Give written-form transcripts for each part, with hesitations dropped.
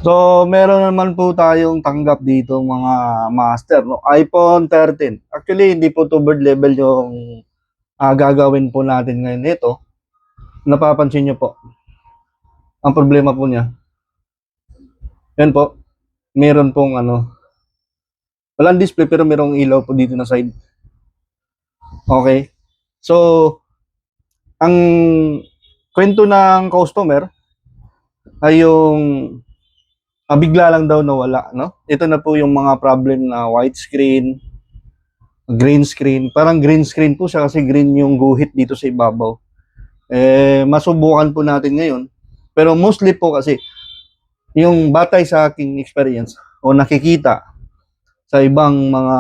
So, meron naman po tayong tanggap dito mga master, no? iPhone 13. Actually, hindi po to bird level yung gagawin po natin ngayon nito. Napapansin nyo po, ang problema po niya, yan po, meron pong walang display pero merong ilaw po dito na side. Okay. So, ang kwento ng customer ay yung bigla lang daw nawala, no? Ito na po yung mga problem na white screen, green screen. Parang green screen po siya kasi green yung guhit dito sa ibabaw. Masubukan po natin ngayon. Pero mostly po kasi yung batay sa aking experience o nakikita sa ibang mga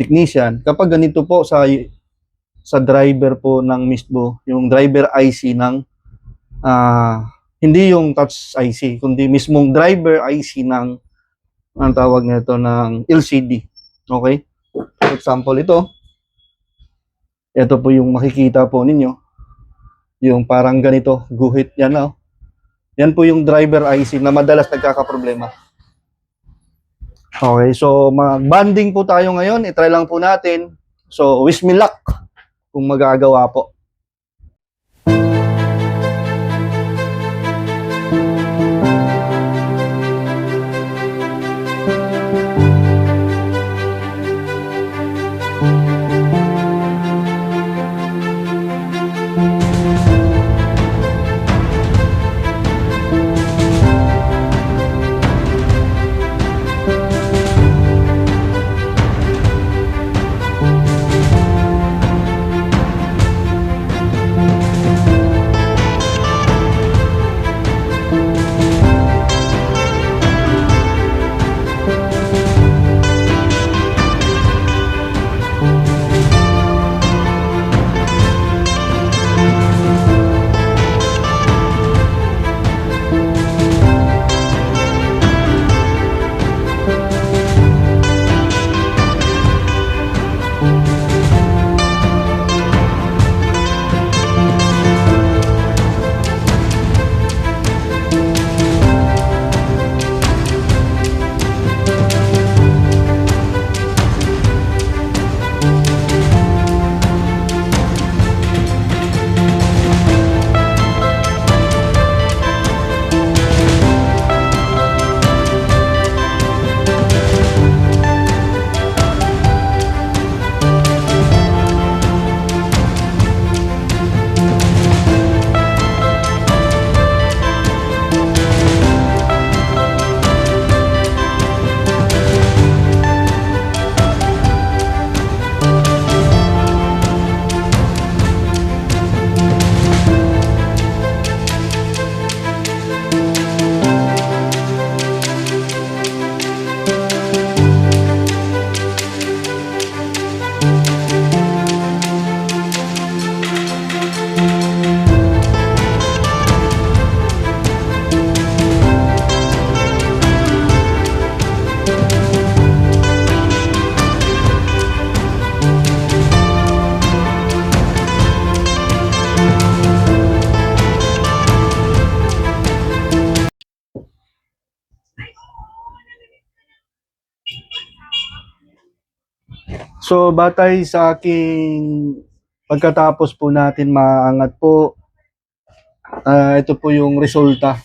technician, kapag ganito po sa driver po ng mismo, yung driver IC ng hindi yung touch IC, kundi mismong driver IC ng ang tawag nito ng LCD. Okay? For example, ito po yung makikita po ninyo. Yung parang ganito, guhit yan, no? Yan po yung driver IC na madalas nagkakaproblema. Okay, so mag-banding po tayo ngayon. I-try lang po natin. So, wish me luck kung magagawa po. So, batay sa aking pagkatapos po natin maangat po, ito po yung resulta.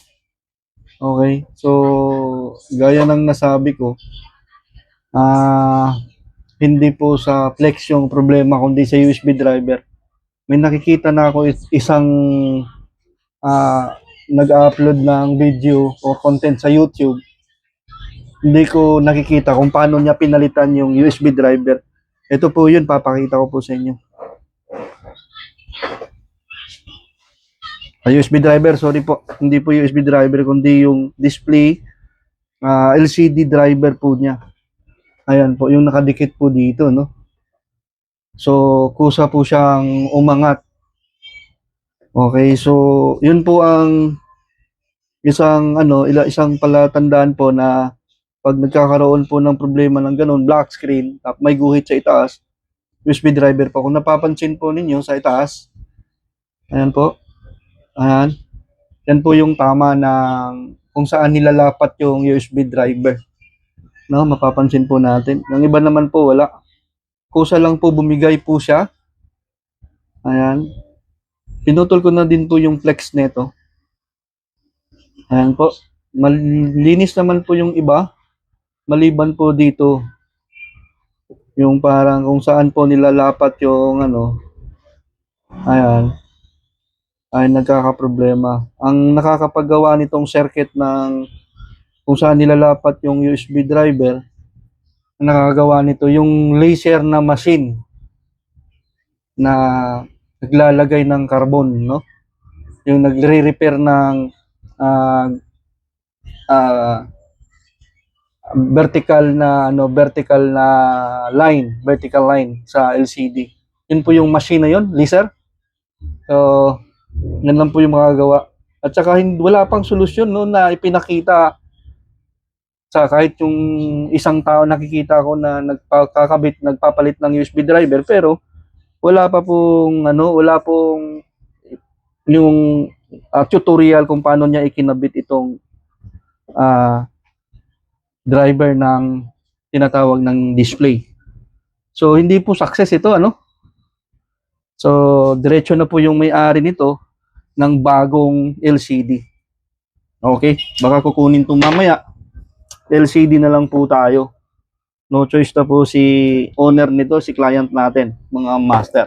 Okay? So, gaya ng nasabi ko, hindi po sa flex yung problema, kundi sa USB driver. May nakikita na ako isang nag-upload ng video o content sa YouTube. Hindi ko nakikita kung paano niya pinalitan yung USB driver. Ito po yun, papakita ko po sa inyo. USB driver, sorry po. Hindi po USB driver, kundi yung display LCD driver po niya. Ayan po, yung nakadikit po dito, no? So, kusa po siyang umangat. Okay, so, yun po ang isang palatandaan po na pag nagkakaroon po ng problema ng ganun, black screen, may guhit sa itaas, USB driver po. Kung napapansin po ninyo sa itaas, ayan po, ayan, yan po yung tama ng kung saan nilalapat yung USB driver. No, mapapansin po natin. Yung iba naman po wala. Kusa lang po bumigay po siya. Ayan. Pinutol ko na din po yung flex nito. Ayan po. Malinis naman po yung iba. Maliban po dito. Yung parang kung saan po nilalapat yung ano. Ayan. Ay nagkakaproblema. Ang nakakapagawa nitong circuit ng kung saan nilalapat yung USB driver, ang nakakagawa nito yung laser na machine na naglalagay ng carbon, no? Yung nagre-repair ng ah, ah, vertical na vertical line sa LCD. Yun po yung machine na yun, laser. So, yan lang po yung makagawa. At saka wala pang solusyon no na ipinakita sa kahit yung isang tao nakikita ko na nagpapalit ng USB driver pero wala pong yung tutorial kung paano niya ikinabit itong ah, driver ng tinatawag ng display. So hindi po success ito ano. So diretso na po yung may-ari nito ng bagong LCD. Okay, baka kukunin 'to mamaya. LCD na lang po tayo. No choice na po si owner nito, si client natin, mga master.